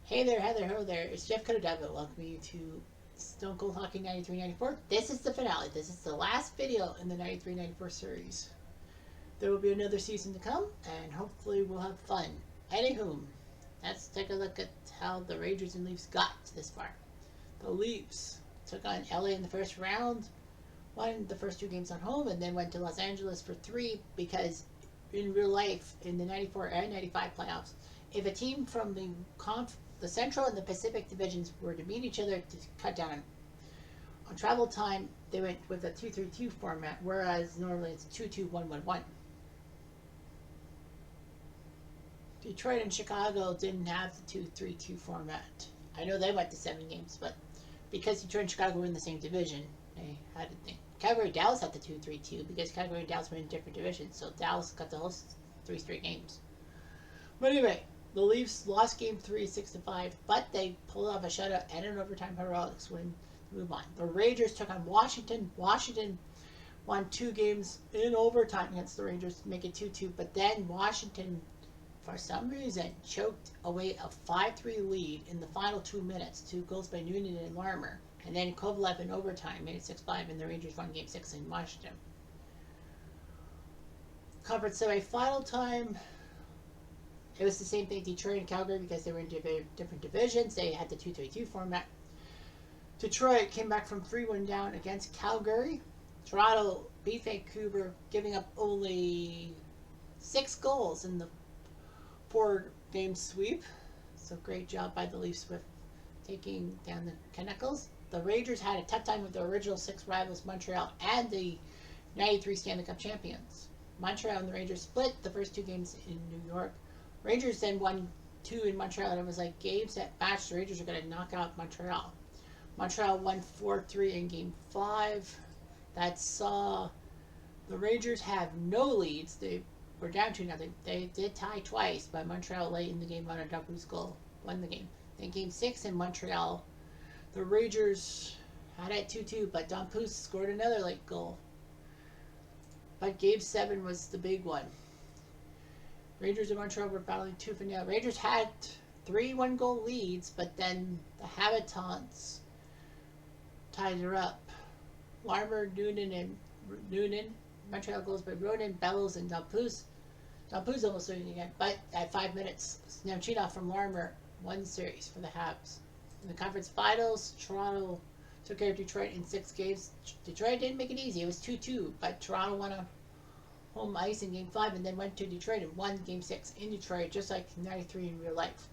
Hey there, Heather, hello there. It's Jeff Codadeva. Welcome you to Stone Cold Hockey 93-94. This is the finale. This is the last video in the 93-94 series. There will be another season to come, and hopefully we'll have fun. Anywho, let's take a look at how the Rangers and Leafs got this far. The Leafs took on LA in the first round, won the first two games on home, and then went to Los Angeles for three because in real life, in the 94 and 95 playoffs, if a team from the Central and the Pacific divisions were to meet each other to cut down on travel time, they went with a 2-3-2 format, whereas normally it's 2-2-1-1-1. Detroit and Chicago didn't have the 2-3-2 format. I know they went to 7 games, but because Detroit and Chicago were in the same division, they had to think. Calgary Dallas had the 2-3-2 because Calgary and Dallas were in different divisions, so Dallas got to host 3 straight games. But anyway, the Leafs lost Game 3 6-5, but they pulled off a shutout and an overtime heroics win to move on. The Rangers took on Washington. Washington won 2 games in overtime against the Rangers to make it 2-2, but then Washington, for some reason, choked away a 5-3 lead in the final 2 minutes. 2 goals by Noonan and Larmer. And then Kovalev in overtime made it 6-5, and the Rangers won Game 6 in Washington. Conference semi-final time, it was the same thing, Detroit and Calgary, because they were in different divisions. They had the 2-3-2 format. Detroit came back from 3-1 down against Calgary. Toronto beat Vancouver, giving up only 6 goals in the 4-game sweep. So great job by the Leafs with taking down the Canucks. The Rangers had a tough time with the original 6 rivals, Montreal, and the 93 Stanley Cup champions. Montreal and the Rangers split the first 2 games in New York. Rangers then won 2 in Montreal, and it was like games that matched. The Rangers are going to knock out Montreal. Montreal won 4-3 in Game 5. That saw the Rangers have no leads. They were down 2-0. They did tie twice, but Montreal late in the game on a Dupuis goal won the game. Then Game 6 in Montreal, the Rangers had it 2-2, but Dupuis scored another late goal. But Game 7 was the big one. Rangers and Montreal were battling tooth and nail. Rangers had 3 1-goal leads, but then the Habitants tied her up. Larmer, Noonan. Montreal goals by Ronan, Bellows, and Dupuis. Dupuis almost winning again, but at 5 minutes, Nemchinov from Larmer won the series for the Habs. In the conference finals, Toronto took care of Detroit in 6 games. Detroit didn't make it easy. It was 2-2, but Toronto won a home ice in Game 5 and then went to Detroit and won Game 6 in Detroit, just like 93 in real life.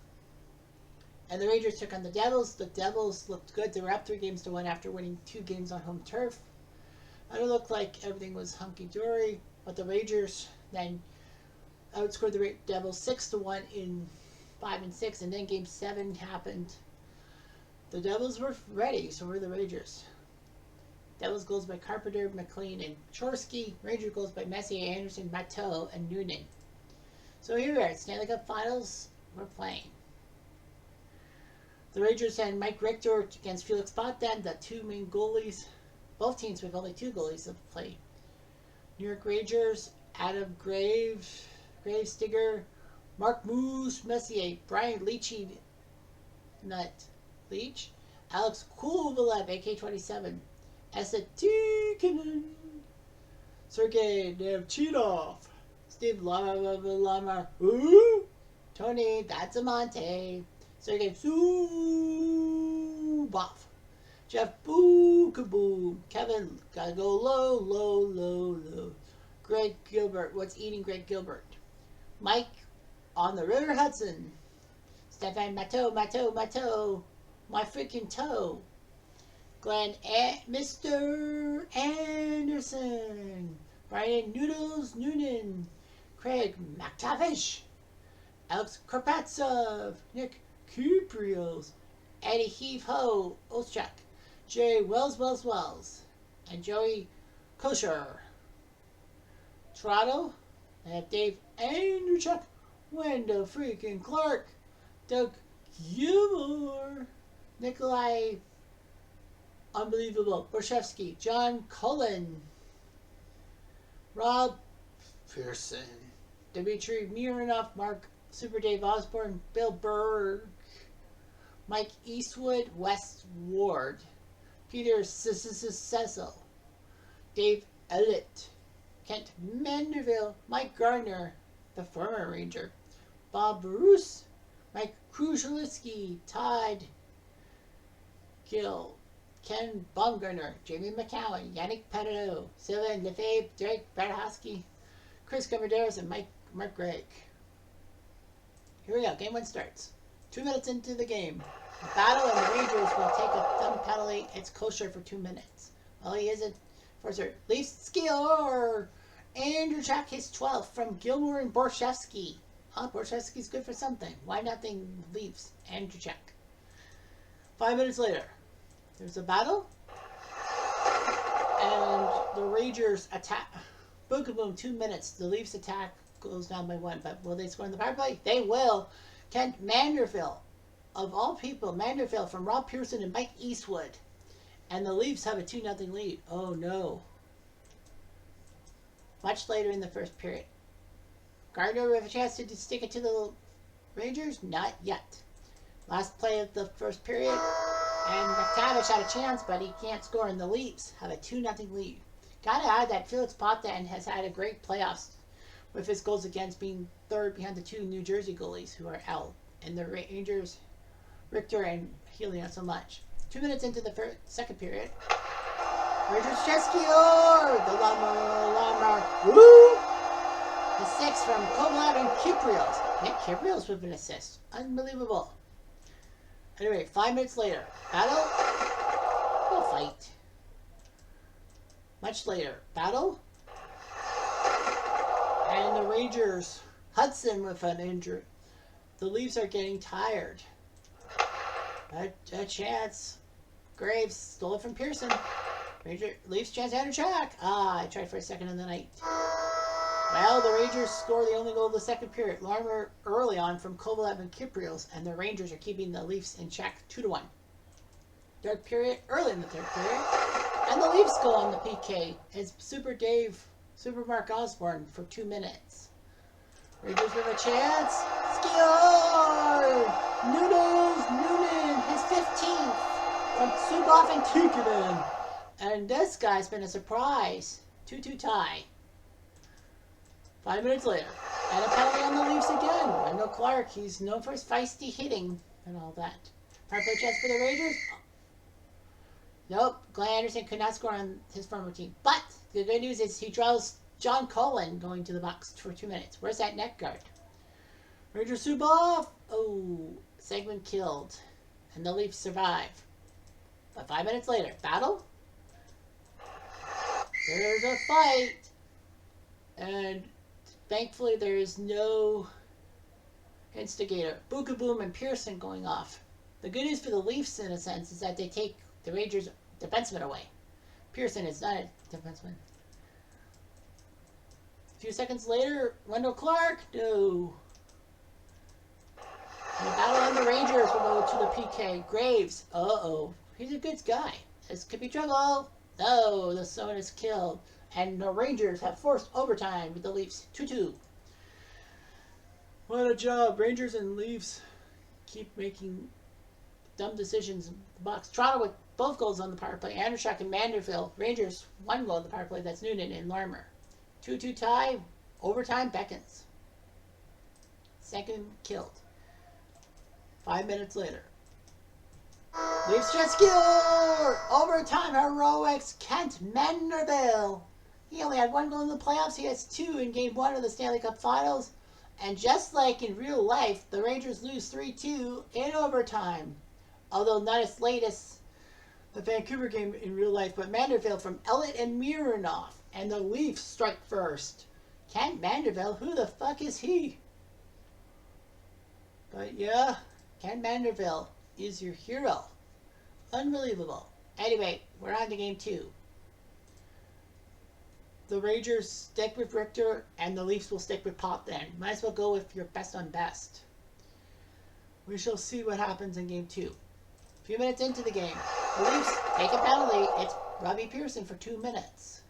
And the Rangers took on the Devils. The Devils looked good. They were up 3-1 after winning 2 games on home turf. And it looked like everything was hunky-dory, but the Rangers then outscored the Devils 6-1 in 5 and 6, and then Game 7 happened. The Devils were ready, so were the Rangers. Devils goals by Carpenter, McLean, and Chorsky. Ranger goals by Messier, Anderson, Matteau, and Noonan. So here we are, Stanley Cup Finals. We're playing. The Rangers had Mike Richter against Felix Potvin, the 2 main goalies. Both teams with only 2 goalies have played. New York Rangers, Adam Gravestiger, Mark Moose, Messier, Brian Leachy, Leach, Alex Kovalev, AK-27, Esa Tikkanen, Sergei Nemchinov, Steve Lama, Tony Datsamonte, Sergei Zubov, Jeff Kaboom, Kevin, gotta go low. Greg Gilbert, what's eating Greg Gilbert? Mike on the River Hudson, Stefan Matteau, my freaking toe. Glenn Mr. Anderson, Brian Noodles Noonan, Craig McTavish, Alex Karpatsov, Nick Kuprios, Eddie Heave-Ho Oschak, Jerry Wells, and Joey Kosher. Toronto, they have Dave Andrewchuk, Wendell freaking Clark, Doug Gilmore, Nikolai Unbelievable Borshevsky, John Cullen, Rob Pearson, Dmitry Mironov, Mark Super Dave Osborne, Bill Berg, Mike Eastwood, Wes Ward, Peter Cecil, Dave Ellett, Kent Manderville, Mike Gardner, the former Ranger, Bob Bruce, Mike Kruzhaliski, Todd Gill, Ken Baumgartner, Jamie McCowan, Yannick Petito, Sylvain Lefebvre, Derek Bradhosky, Chris Cavaderos, and Mark Gregg. Here we go. Game 1 starts. 2 minutes into the game. The battle and the Rangers will take a thumb penalty. It's kosher for 2 minutes. Well, he isn't. First, Leafs skill. Andrew Jack his 12th from Gilmore and Borshevsky. Borshevsky's good for something. Why nothing Leafs? Andrew Jack. 5 minutes later, there's a battle. And the Rangers attack. Boom, 2 minutes. The Leafs attack goes down by 1. But will they score in the power play? They will. Kent Manderville, of all people, Manderville from Rob Pearson and Mike Eastwood. And the Leafs have a 2-0 lead. Oh no. Much later in the first period. Gardner with a chance to stick it to the Rangers? Not yet. Last play of the first period. And McTavish had a chance, but he can't score. And the Leafs have a 2-0 lead. Gotta add that Felix Potvin has had a great playoffs with his goals against, being third behind the 2 New Jersey goalies who are out. And the Rangers, Richter and Healy, not so much. 2 minutes into the second period. Rangers Cheskior! The Lamar. Woo! The 6 from Kovalev and Kyprios. Nick Kyprios with an assist. Unbelievable. Anyway, 5 minutes later. Battle. No fight. Much later. Battle. And the Rangers, Hudson with an injury. The Leafs are getting tired. A chance. Graves stole it from Pearson. Leafs chance Andrew Jack. I tried for a second in the night. Well, the Rangers score the only goal of the second period. Larmer early on from Kovalev and Kyprios, and the Rangers are keeping the Leafs in check 2-1. Third period, early in the third period. And the Leafs go on the PK. It's Super Mark Osborne for 2 minutes. Rangers with a chance. Score! Noonan, his 15th from Zubov and Tikkanen. And this guy's been a surprise. 2-2 tie. 5 minutes later. And a penalty on the Leafs again. Wendell Clark, he's known for his feisty hitting and all that. Power play chance for the Rangers. Nope, Glenn Anderson could not score on his former team. But the good news is he draws John Cullen going to the box for 2 minutes. Where's that net guard? Ranger Zubov. Oh, segment killed. And the Leafs survive. But 5 minutes later, battle. There's a fight. And thankfully there is no instigator. Bookaboom and Pearson going off. The good news for the Leafs, in a sense, is that they take the Rangers' defenseman away. Pearson is not a defenseman. A few seconds later, Wendell Clark, no. And the battle on the Rangers will go to the PK. Graves, he's a good guy. This could be trouble. No, the zone is killed. And the Rangers have forced overtime with the Leafs 2-2. What a job. Rangers and Leafs keep making dumb decisions in the box. Toronto with both goals on the power play. Andershack and Manderville. Rangers 1 goal on the power play. That's Noonan and Larmer. 2-2 tie. Overtime beckons. Second killed. 5 minutes later. Leafs just score! Overtime heroics. Kent Manderville. He only had 1 goal in the playoffs. He has 2 in Game 1 of the Stanley Cup Finals. And just like in real life, the Rangers lose 3-2 in overtime. Although not as late as the Vancouver game in real life, but Manderville from Ellett and Mironov. And the Leafs strike first. Kent Manderville, who the fuck is he? But yeah, Kent Manderville is your hero. Unbelievable. Anyway, we're on to Game 2. The Rangers stick with Richter, and the Leafs will stick with Potvin. Might as well go with your best on best. We shall see what happens in Game 2. A few minutes into the game, the Leafs take a penalty. It's Robbie Pearson for 2 minutes.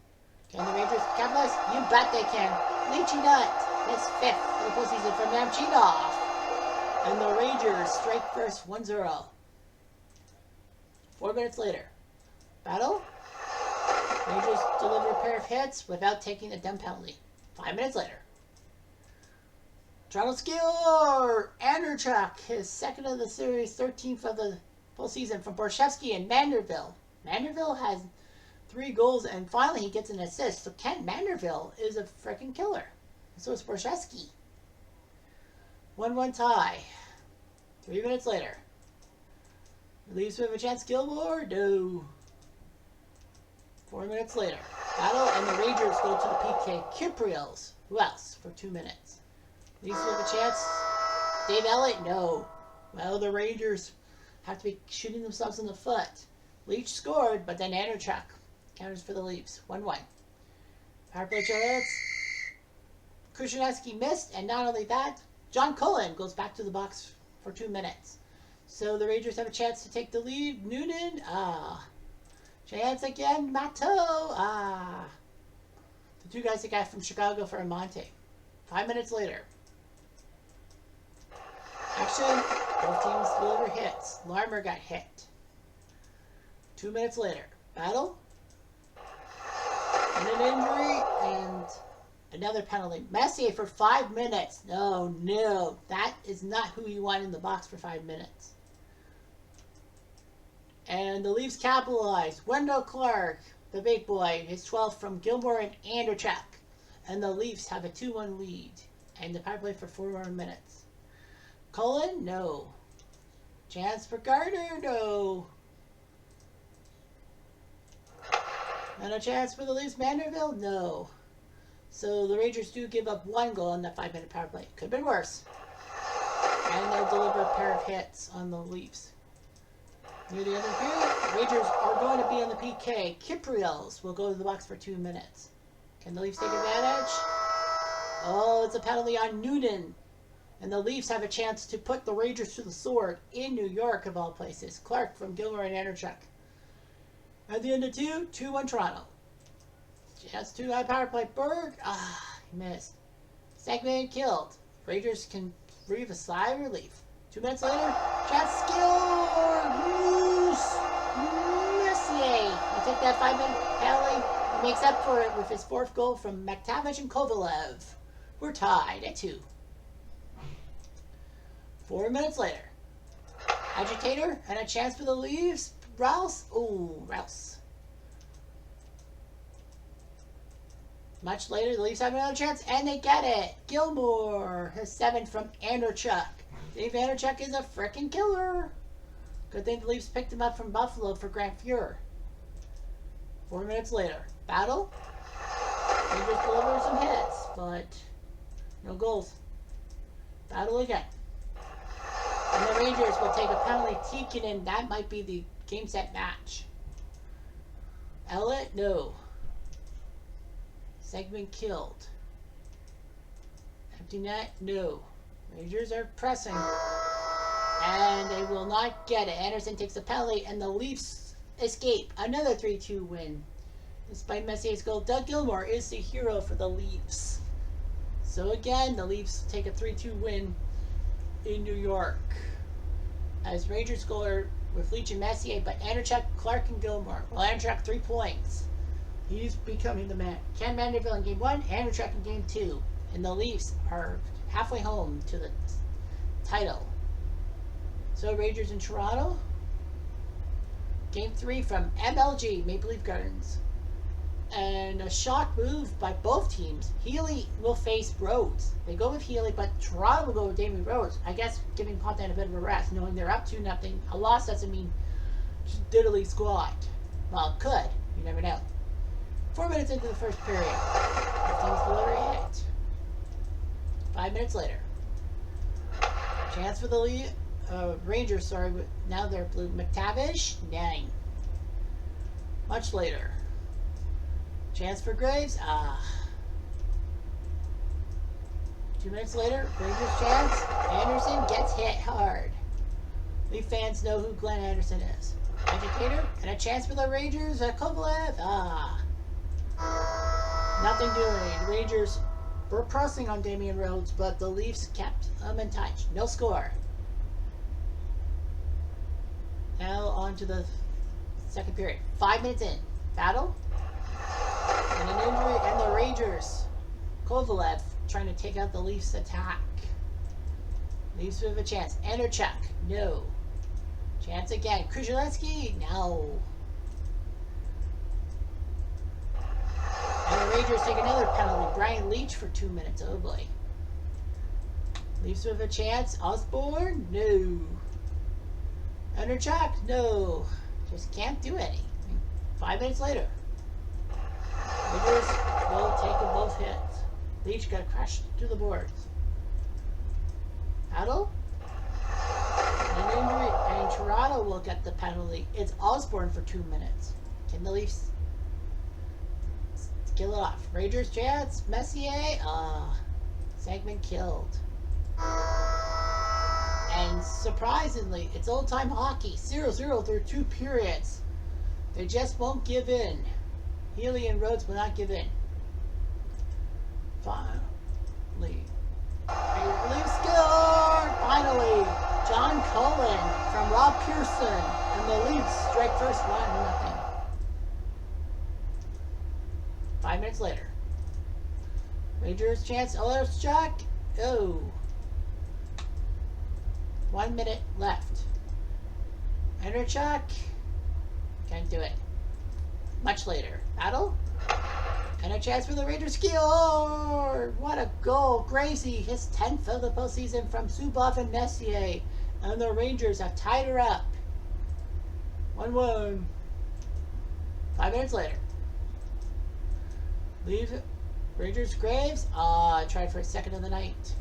Can the Rangers capitalize? You bet they can. Leachy Nut, his 5th for the postseason from Namchinov. And the Rangers strike first 1-0. 4 minutes later. Battle. Rangers deliver a pair of hits without taking a dump penalty. 5 minutes later. Toronto score! Anderchuk, his second of the series, 13th of the full season from Borshevsky and Manderville. Manderville has 3 goals, and finally he gets an assist. So Kent Manderville is a freaking killer. So is Borshevsky. 1-1 tie. 3 minutes later. Leaves with a chance. Gilmore? No. 4 minutes later. Battle, and the Rangers go to the PK. Kipriels. Who else? For 2 minutes. Leaves with a chance. Dave Elliott? No. Well, the Rangers have to be shooting themselves in the foot. Leach scored, but then Anderchuk counters for the Leafs. 1-1. Power play chance. Krushenetsky missed, and not only that, John Cullen goes back to the box for 2 minutes. So the Rangers have a chance to take the lead. Noonan, chance again, Matteau, The 2 guys that got from Chicago for Amante. 5 minutes later. Action, both teams deliver hits. Larmer got hit. 2 minutes later. Battle. And an injury, and another penalty. Messier for 5 minutes. No. That is not who you want in the box for 5 minutes. And the Leafs capitalize. Wendell Clark, the big boy, his 12th from Gilmore and Anderchuk. And the Leafs have a 2-1 lead. And the power play for 4 more minutes. Cullen? No. Chance for Gardner? No. And a chance for the Leafs. Manderville? No. So the Rangers do give up 1 goal on that 5-minute power play. Could have been worse. And they'll deliver a pair of hits on the Leafs. Near the end of the period, Rangers are going to be on the PK. Kipriels will go to the box for 2 minutes. Can the Leafs take advantage? Oh, it's a penalty on Noonan. And the Leafs have a chance to put the Rangers to the sword in New York, of all places. Clark from Gilmore and Anderchuk. At the end of 2-1 Toronto. Chance 2 high power play. Berg. He missed. Segment killed. Rangers can breathe a sigh of relief. 2 minutes later, chance score! Messier. He'll take that 5-minute penalty. He makes up for it with his 4th goal from McTavish and Kovalev. We're tied at 2. 4 minutes later. Agitator and a chance for the Leafs. Rouse. Ooh, Rouse. Much later, the Leafs have another chance, and they get it. Gilmore, his 7th from Anderchuk. Dave Anderchuk is a frickin' killer. Good thing the Leafs picked him up from Buffalo for Grant Fuhrer. 4 minutes later. Battle. Rangers deliver some hits, but no goals. Battle again. And the Rangers will take a penalty. Tikkanen, that might be the game set match. Elliott, no. Segment killed. Empty net, no. Rangers are pressing. And they will not get it. Anderson takes a penalty, and the Leafs escape. Another 3-2 win. Despite Messier's goal, Doug Gilmore is the hero for the Leafs. So again, the Leafs take a 3-2 win in New York. As Rangers score with Leach and Messier, but Anderchuk, Clark, and Gilmore. Well, Anderchuk 3 points. He's becoming the man. Ken Manderville in game 1, Anderchuk in game 2. And the Leafs are halfway home to the title. So Rangers in Toronto. Game 3 from MLG, Maple Leaf Gardens. And a shock move by both teams. Healy will face Rhodes. They go with Healy, but Toronto will go with Damien Rhodes. I guess giving Pontin a bit of a rest, knowing they're up 2-0. A loss doesn't mean diddly squat. Well, it could. You never know. 4 minutes into the first period. The teams deliver a hit. 5 minutes later. Chance for the lead. Rangers, sorry, but now they're blue. McTavish, 9. Much later. Chance for Graves, 2 minutes later, Rangers chance. Anderson gets hit hard. Leaf fans know who Glenn Anderson is. Agitator, and a chance for the Rangers. Kovalev, nothing doing. Rangers were pressing on Damien Rhodes, but the Leafs kept them in touch. No score. Now on to the second period. 5 minutes in. Battle. And an injury, and the Rangers. Kovalev trying to take out the Leafs attack. Leafs with a chance. Anderchuk. No. Chance again. Krzyzewski. No. And the Rangers take another penalty. Brian Leach for 2 minutes. Oh boy. Leafs with a chance. Osborne? No. Anderchuk? No. Just can't do any. 5 minutes later. Rangers will take them both hits. Leach got crushed to the boards. Battle? An injury, and Toronto will get the penalty. It's Osborne for 2 minutes. Can the Leafs kill it off? Rangers chance. Messier? Segment killed. And surprisingly, it's old-time hockey. 0-0 through 2 periods. They just won't give in. Healy and Rhodes will not give in. Finally. Leafs score! Finally! John Cullen from Rob Pearson. And the Leafs strike first 1-0. 5 minutes later. Rangers chance. Olerchuk. Oh. 1 minute left. Anderchuk. Can't do it. Much later. Battle. And a chance for the Rangers score! What a goal. Gracie, his 10th of the postseason from Zubov and Messier. And the Rangers have tied her up. 1-1. 5 minutes later. Leave Rangers Graves. Tried for a second of the night.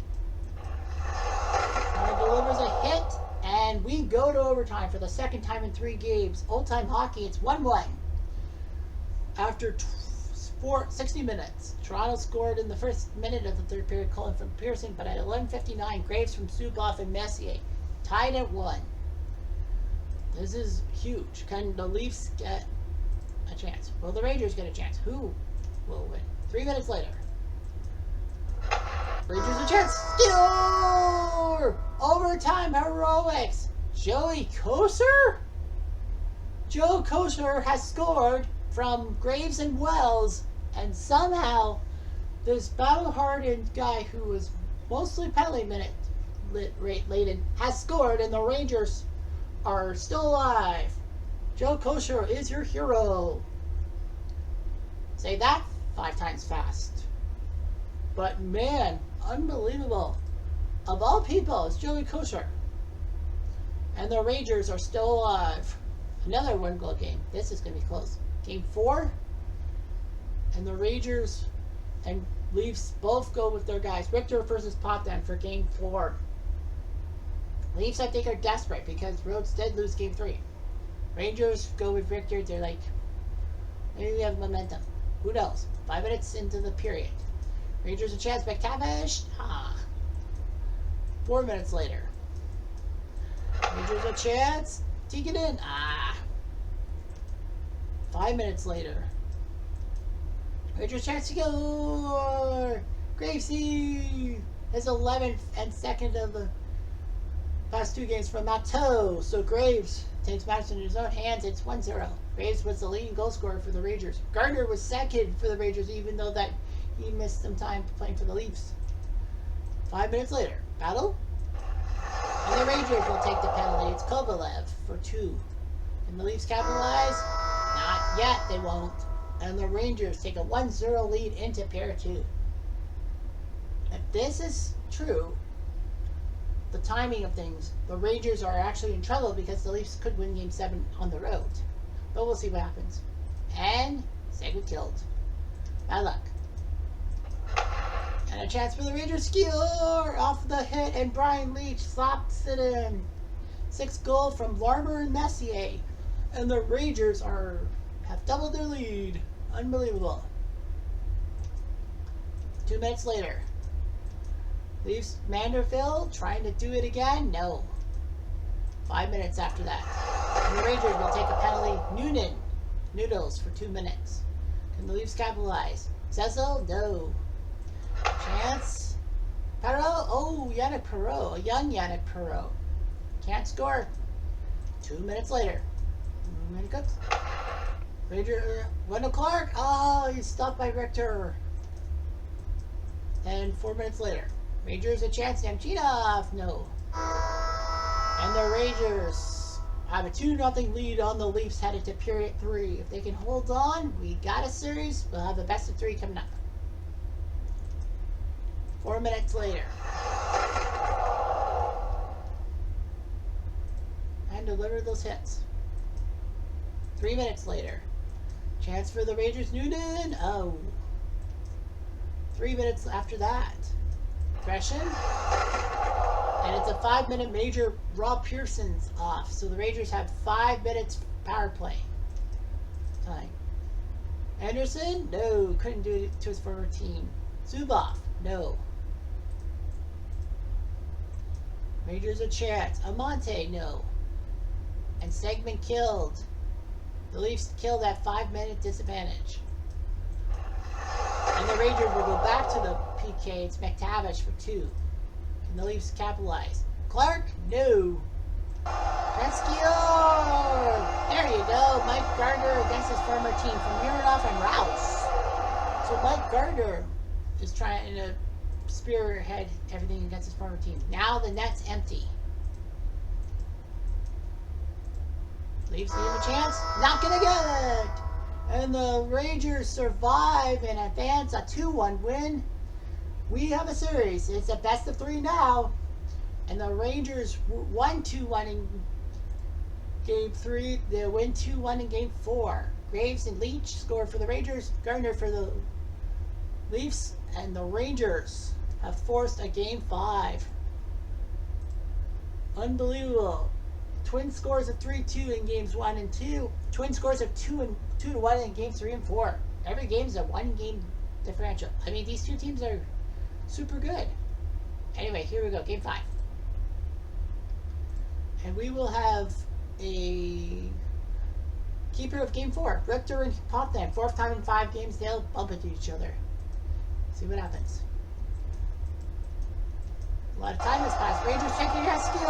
Delivers a hit, and we go to overtime for the second time in 3 games. Old-time hockey, it's 1-1. After 60 minutes, Toronto scored in the first minute of the third period, calling from Pearson, but at 11:59, Graves from Zubov and Messier tied at 1. This is huge. Can the Leafs get a chance? Will the Rangers get a chance? Who will win? 3 minutes later. Rangers a chance. Score! Overtime heroics. Joey Kocur? Joe Kocur has scored from Graves and Wells, and somehow this battle-hardened guy who was mostly penalty minute rate laden has scored, and the Rangers are still alive. Joe Kocur is your hero. Say that 5 times fast. But man, unbelievable. Of all people, it's Joey Kocur. And the Rangers are still alive. Another 1-goal game. This is going to be close. Game 4. And the Rangers and Leafs both go with their guys. Richter versus Potvin for Game 4. Leafs, I think, are desperate because Rhodes did lose Game 3. Rangers go with Richter. They're like, maybe we have momentum. Who knows? 5 minutes into the period. Rangers a chance. McTavish. 4 minutes later. Rangers a chance. Take it in. 5 minutes later. Rangers chance to go. Gravesy. His 11th and 2nd of the past 2 games from Matteau. So Graves takes matters in his own hands. It's 1-0. Graves was the leading goal scorer for the Rangers. Gardner was second for the Rangers, even though that he missed some time playing for the Leafs. 5 minutes later. Battle. And the Rangers will take the penalty. It's Kovalev for 2. And the Leafs capitalize? Not yet. They won't. And the Rangers take a 1-0 lead into period 2. If this is true, the timing of things, the Rangers are actually in trouble because the Leafs could win Game 7 on the road. But we'll see what happens. And segment killed. Bad luck. And a chance for the Rangers score off the hit, and Brian Leach slaps it in. 6th goal from Larmer and Messier. And the Rangers have doubled their lead. Unbelievable. 2 minutes later. Leafs Manderville trying to do it again? No. 5 minutes after that. And the Rangers will take a penalty. Noodles for 2 minutes. Can the Leafs capitalize? Cecil? No. Chance. Perreault? Oh, Yannick Perreault. A young Yannick Perreault. Can't score. 2 minutes later. Many cooks. Ranger Wendell Clark. Oh, he's stopped by Richter. And 4 minutes later, Rangers a chance. Nemchinov. No. And the Rangers have a 2-0 lead on the Leafs headed to period 3. If they can hold on, we got a series. We'll have a best of 3 coming up. 4 minutes later. And deliver those hits. 3 minutes later. Chance for the Rangers. Noonan. Oh. 3 minutes after that. Aggression. And it's a 5-minute major. Rob Pearson's off. So the Rangers have 5 minutes power play time. Anderson? No. Couldn't do it to his former team. Zubov? No. Rangers a chance. Amante? No. And Segman killed. The Leafs killed that 5-minute disadvantage. And the Rangers will go back to the PK. It's McTavish for 2. Can the Leafs capitalize? Clark? No. Rescue! There you go. Mike Gardner against his former team from Mironov and Rouse. So Mike Gardner is trying to spearhead everything against his former team. Now the net's empty. Leafs need a chance. Not gonna get it! And the Rangers survive and advance a 2-1 win. We have a series. It's a best of 3 now. And the Rangers won 2-1 in Game 3. They win 2-1 in Game 4. Graves and Leach scored for the Rangers. Gardner for the Leafs. And the Rangers have forced a Game 5. Unbelievable. Twin scores of 3-2 in Games 1 and 2. Twin scores of 2-1 in Games 3 and 4. Every game is a 1-game differential. I mean, these two teams are super good. Anyway, here we go. Game 5. And we will have a keeper of Game 4. Richter and Potvin. 4th time in 5 games, they'll bump into each other. See what happens. A lot of time has passed. Rangers taking rescue.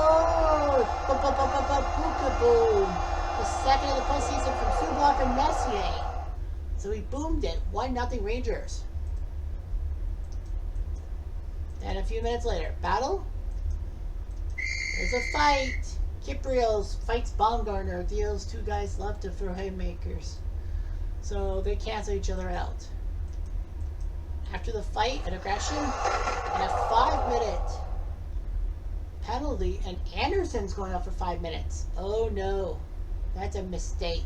Boom, boom, boom, boom, boom, boom, boom. The second of the postseason from Sublock and Messier. So he boomed it. 1-0 Rangers. And a few minutes later, battle. There's a fight. Kiprios fights Baumgartner. Deals 2 guys love to throw haymakers. So they cancel each other out. After the fight, an aggression, and a 5-minute penalty, and Anderson's going up for 5 minutes. Oh no, that's a mistake.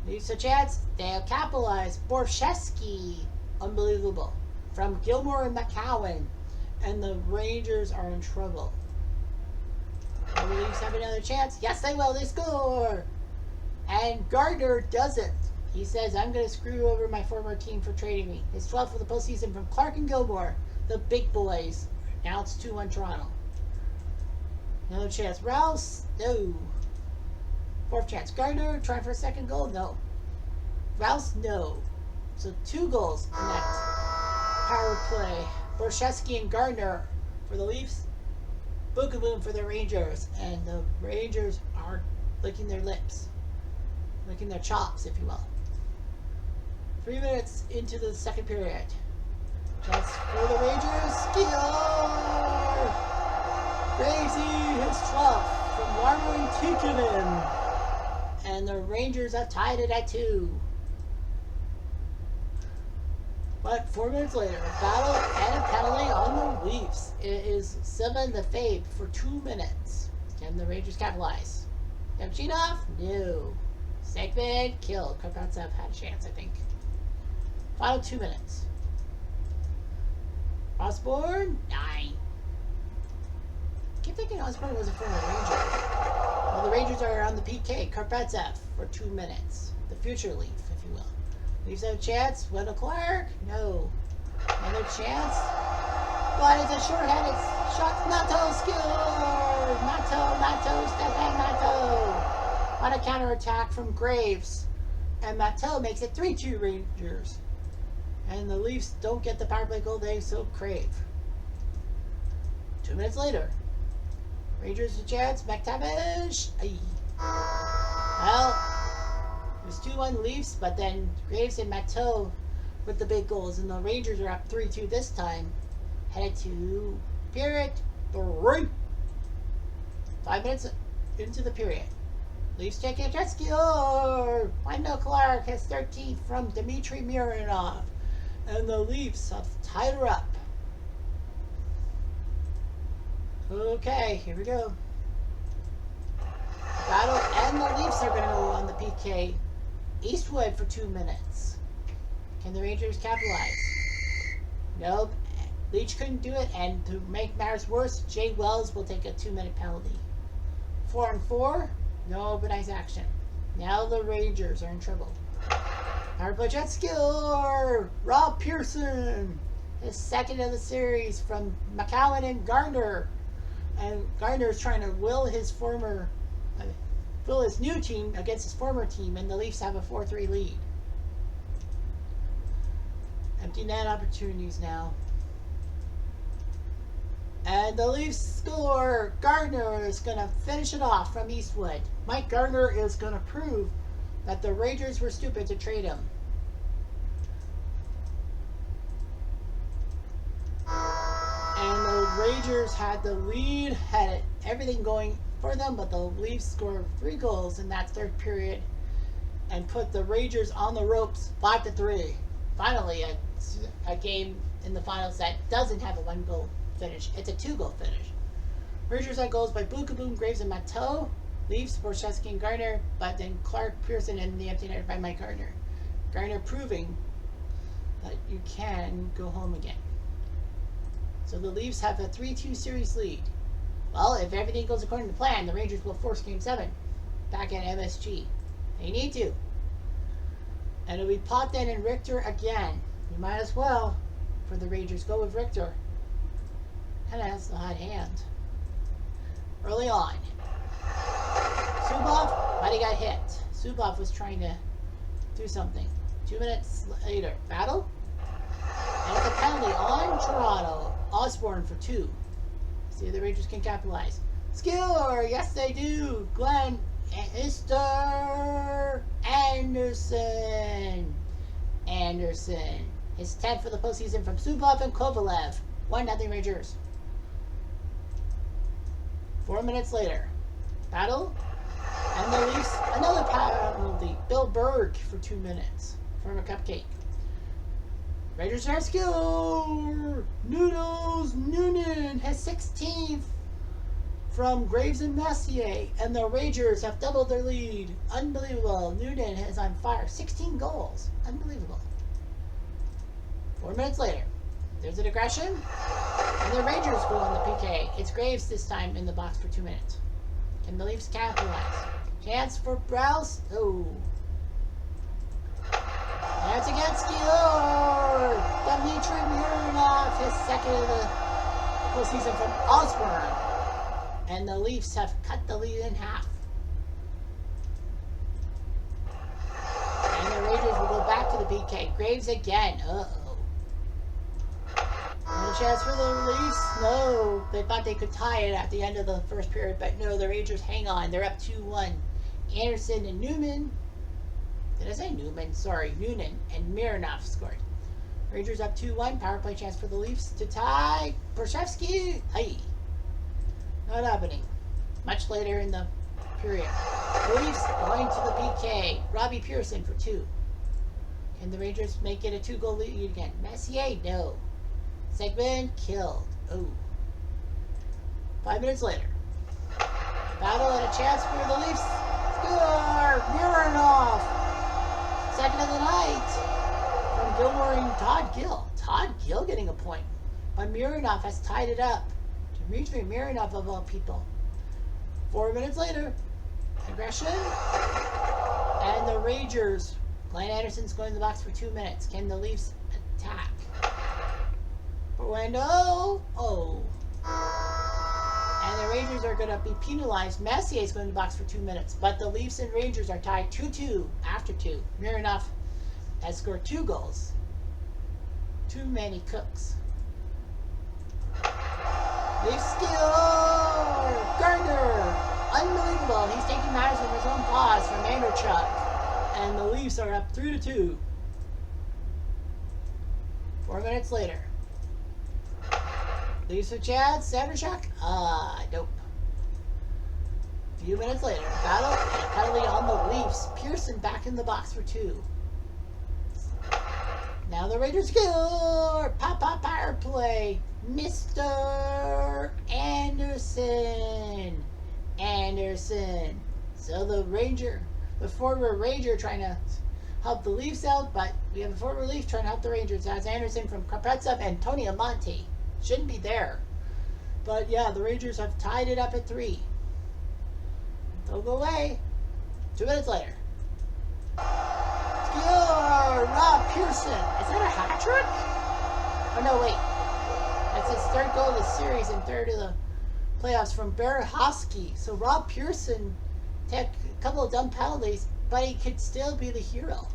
Leaves a chance. They'll capitalize. Borshevsky, unbelievable. From Gilmore and McCowan, and the Rangers are in trouble. Will the Leafs have another chance? Yes, they will. They score. And Gardner doesn't. He says, I'm going to screw over my former team for trading me. His 12th for the postseason from Clark and Gilmore, the big boys. Now it's 2-1 Toronto. Another chance. Rouse? No. 4th chance. Gardner trying for a second goal? No. Rouse? No. So 2 goals in that power play. Borshevsky and Gardner for the Leafs. Boom for the Rangers. And the Rangers are licking their lips. Licking their chops, if you will. 3 minutes into the second period. Chance for the Rangers. Score! Crazy, his 12th from Larmer and Tikkanen. And the Rangers have tied it at 2. But 4 minutes later, a battle and a penalty on the Leafs. It is 7 the Fabe for 2 minutes. Can the Rangers capitalize? Nemchinov? No. Segman killed. Karpatsev had a chance, I think. Final 2 minutes. Osborne? 9. Keep thinking Osborne was a former Ranger. Well, the Rangers are on the PK. Karpatsev for 2 minutes. The future Leaf, if you will. Leafs have a chance. Wendell Clark? No. Another chance. But it's a short-handed shot. Nato scored! Nato, Stefan Nato. On a counterattack from Graves. And Mattel makes it 3-2 Rangers. And the Leafs don't get the power play goal they so crave. 2 minutes later. Rangers a chance. McTavish. Aye. Well, it was 2-1 Leafs, but then Graves and Matteau with the big goals, and the Rangers are up 3-2 this time. Headed to period 3. 5 minutes into the period. Leafs taking a jet ski. Wendell Clark has 13 from Dmitry Mironov. And the Leafs have tied her up. Okay, here we go. Battle, and the Leafs are going to go on the PK. Eastwood for 2 minutes. Can the Rangers capitalize? Nope. Leach couldn't do it, and to make matters worse, Jay Wells will take a 2-minute penalty. 4-on-4, no overnight action. Now the Rangers are in trouble. Power play jet skill, Rob Pearson, his second of the series from McCowan and Gardner. And Gardner is trying to will his new team against his former team, and the Leafs have a 4-3 lead. Empty net opportunities now. And the Leafs score. Gardner is going to finish it off from Eastwood. Mike Gardner is going to prove that the Rangers were stupid to trade him. And the Rangers had the lead, had everything going for them, but the Leafs scored 3 goals in that third period and put the Rangers on the ropes 5-3. Finally, a game in the finals that doesn't have a 1-goal finish. It's a 2-goal finish. Rangers had goals by Bukaboom, Graves, and Matteau. Leafs, Borchesky, and Gardner, but then Clark, Pearson, and the empty net by Mike Gardner. Gardner proving that you can go home again. So the Leafs have a 3-2 series lead. Well, if everything goes according to plan, the Rangers will force Game 7 back at MSG. They need to. And it'll be Potvin and Richter again. You might as well, for the Rangers, go with Richter. And has the hot hand. Early on. Subov, but he got hit. Subov was trying to do something. 2 minutes later. Battle. And it's a penalty on Toronto. Osborne for 2. See if the Rangers can capitalize. Skill! Yes, they do. Glenn Mr. Anderson. His 10th for the postseason from Subov and Kovalev. 1-0 Rangers. 4 minutes later. Battle. And the Leafs, another penalty. Bill Berg for 2 minutes. From a cupcake. Rangers have skill. Noodles Noonan has 16th from Graves and Messier. And the Rangers have doubled their lead. Unbelievable. Noonan is on fire. 16 goals. Unbelievable. 4 minutes later. There's an aggression. And the Rangers go on the PK. It's Graves this time in the box for 2 minutes. Can the Leafs capitalize? Chance for Browse. Oh. That's against Skior. Dmitry Mironov, his second of the postseason from Osborne. And the Leafs have cut the lead in half. And the Rangers will go back to the PK. Graves again. Uh-oh. No chance for the Leafs? No. They thought they could tie it at the end of the first period, but no, the Rangers hang on. They're up 2-1. Anderson and Newman. Did I say Newman? Sorry, Noonan and Mironov scored. Rangers up 2-1. Power play chance for the Leafs to tie. Borchesky. Aye. Not happening. Much later in the period. The Leafs going to the PK. Robbie Pearson for 2. Can the Rangers make it a 2-goal lead again? Messier? No. Segment killed. Oh. 5 minutes later. Battle and a chance for the Leafs. Score! Mironov! Second of the night from Gilmore and Todd Gill. Todd Gill getting a point. But Mironov has tied it up. Dmitry Mironov of all people. 4 minutes later. Aggression. And the Rangers. Glenn Anderson's going to the box for 2 minutes. Can the Leafs attack? Window. Oh. And the Rangers are going to be penalized. Messier is going to the box for 2 minutes. But the Leafs and Rangers are tied 2-2 after 2. Mironov has scored 2 goals. Too many cooks. Leafs skill. Gardner. Unbelievable. and he's taking matters in his own paws from Anderchuk. And the Leafs are up 3-2. 4 minutes later. Leafs with chance. Anderchuk? Nope. A few minutes later. Battle and a penalty on the Leafs. Pearson back in the box for 2. Now the Rangers score! Power play. Mr. Anderson. So the former Ranger trying to help the Leafs out, but we have a former Leaf trying to help the Rangers. That's Anderson from Kaprizov and Tony Amonte. Shouldn't be there. But yeah, the Rangers have tied it up at 3. Don't go away. 2 minutes later. Score! Rob Pearson. Is that a hat trick? Oh no, wait. That's his 3rd goal of the series and 3rd of the playoffs from Berehowski. So Rob Pearson took a couple of dumb penalties, but he could still be the hero.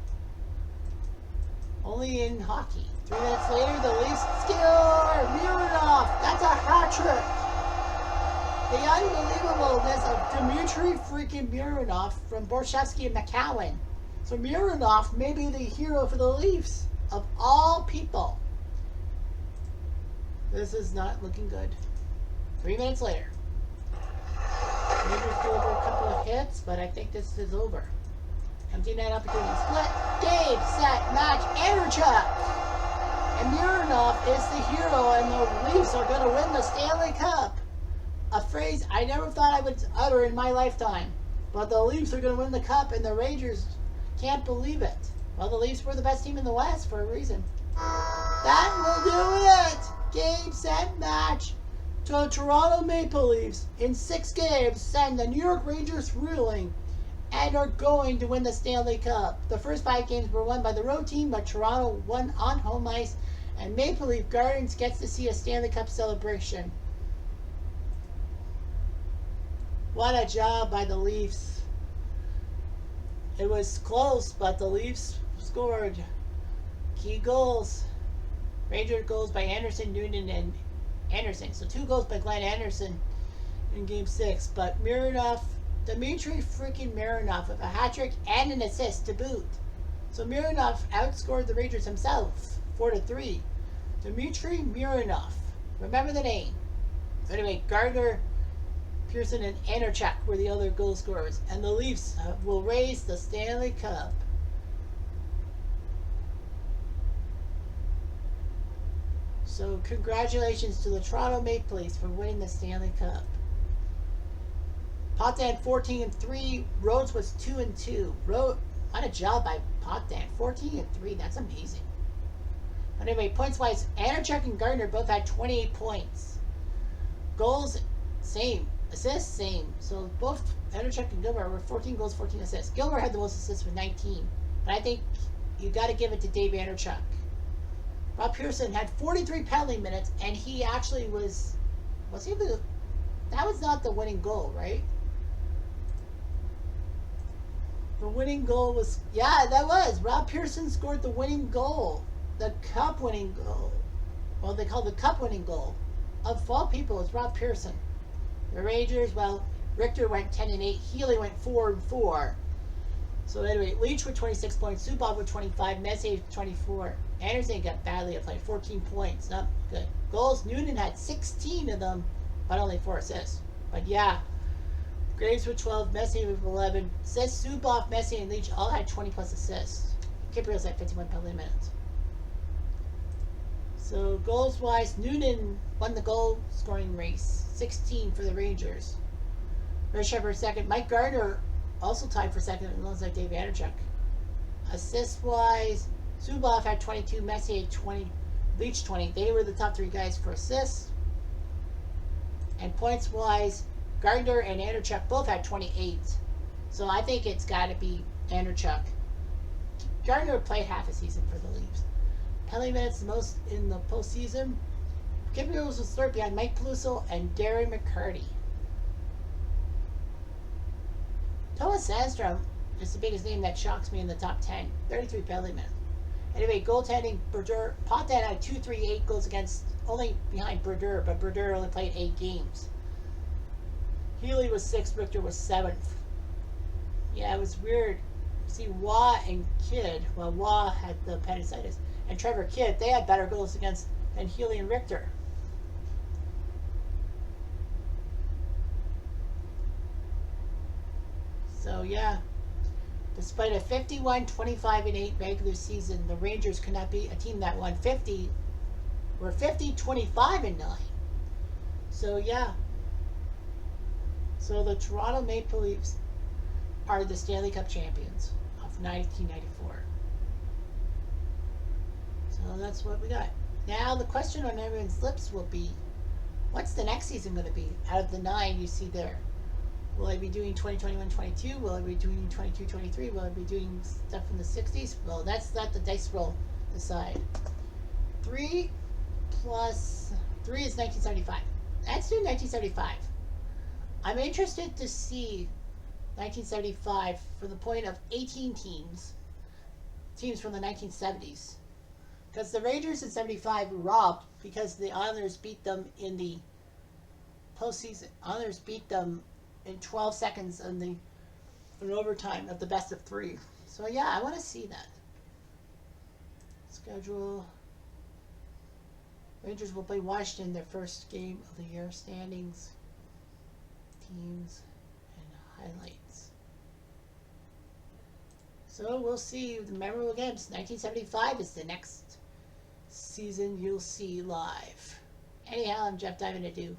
Only in hockey. 3 minutes later, the Leafs score! Mironov! That's a hat trick! The unbelievableness of Dmitry freaking Mironov from Borshevsky and McCowan. So Mironov may be the hero for the Leafs, of all people. This is not looking good. 3 minutes later. Rangers go over a couple of hits, but I think this is over. Empty net opportunity. Split. Game, set, match, Anderchuk! And Mironov is the hero, and the Leafs are going to win the Stanley Cup. A phrase I never thought I would utter in my lifetime. But the Leafs are going to win the Cup, and the Rangers can't believe it. Well, the Leafs were the best team in the West for a reason. That will do it! Game, set, match. To Toronto Maple Leafs in 6 games send the New York Rangers reeling and are going to win the Stanley Cup. The first 5 games were won by the road team, but Toronto won on home ice, and Maple Leaf Gardens gets to see a Stanley Cup celebration. What a job by the Leafs. It was close, but the Leafs scored key goals. Ranger goals by Anderson, Noonan, and Anderson. So 2 goals by Glenn Anderson in Game 6. But Mironov, Dmitry freaking Mironov with a hat trick and an assist to boot. So Mironov outscored the Rangers himself, 4-3. Dmitry Mironov. Remember the name. Anyway, Gardner, Pearson, and Anderchuk were the other goal scorers. And the Leafs will raise the Stanley Cup. So congratulations to the Toronto Maple Leafs for winning the Stanley Cup. Potvin 14-3. Rhodes was 2-2. What a job by Potvin. 14-3. That's amazing. Anyway, points wise, Anderchuk and Gardner both had 28 points. Goals, same. Assists, same. So both Anderchuk and Gilmore were 14 goals, 14 assists. Gilmore had the most assists with 19. But I think you got to give it to Dave Anderchuk. Rob Pearson had 43 penalty minutes, and he actually was he the, that was not the winning goal, right? The winning goal was, yeah, that was. Rob Pearson scored the winning goal. The cup winning goal. Well, they call the cup winning goal. Of all people, it's Rob Pearson. The Rangers, well, Richter went 10-8. Healy went 4-4. So anyway, Leach with 26 points. Zubov with 25. Messier with 24. Anderson got badly outplayed, 14 points. Not good. Goals, Noonan had 16 of them, but only 4 assists. But yeah, Graves with 12, Messier with 11. Assists, Zubov, Messier, and Leach all had 20 plus assists. Kiprios had 51 penalty minutes. So goals wise, Noonan won the goal scoring race, 16 for the Rangers. Red Shepard second. Mike Gardner also tied for second alongside Dave Anderchuk. Assist wise, Zubov had 22, Messier had 20, Leach 20. They were the top 3 guys for assists. And points wise, Gardner and Anderchuk both had 28. So I think it's got to be Anderchuk. Gardner played half a season for the Leafs. Penalty minutes the most in the postseason. Kiprios was 3rd behind Mike Peluso and Darren McCarty. Thomas Sandstrom is the biggest name that shocks me in the top 10. 33 penalty minutes. Anyway, goaltending, Brodeur. Potvin had 2-3-8 goals against, only behind Brodeur, but Brodeur only played 8 games. Healy was 6th, Richter was 7th. Yeah, it was weird. See, Wah and Kidd, well, Wah had the appendicitis, and Trevor Kidd, they had better goals against than Healy and Richter. So, yeah, despite a 51-25-8 regular season, the Rangers could not beat a team that won 50, were 50-25-9. So, yeah, so the Toronto Maple Leafs are the Stanley Cup champions of 1994. So that's what we got. Now the question on everyone's lips will be, what's the next season going to be? Out of the 9 you see there, will I be doing 2021-22? Will I be doing 22-23? Will I be doing stuff from the 60s? Well, that's let the dice roll decide. 3 plus 3 is 1975. Let's do 1975. I'm interested to see 1975 from the point of 18 teams from the 1970s. Because the Rangers in 75 were robbed because the Islanders beat them in the postseason. Islanders beat them in 12 seconds in overtime of the best of 3. So yeah, I want to see that. Schedule. Rangers will play Washington their first game of the year. Standings, teams, and highlights. So we'll see the memorable games. 1975 is the next season you'll see live. Anyhow, I'm Jeff Diving Ado.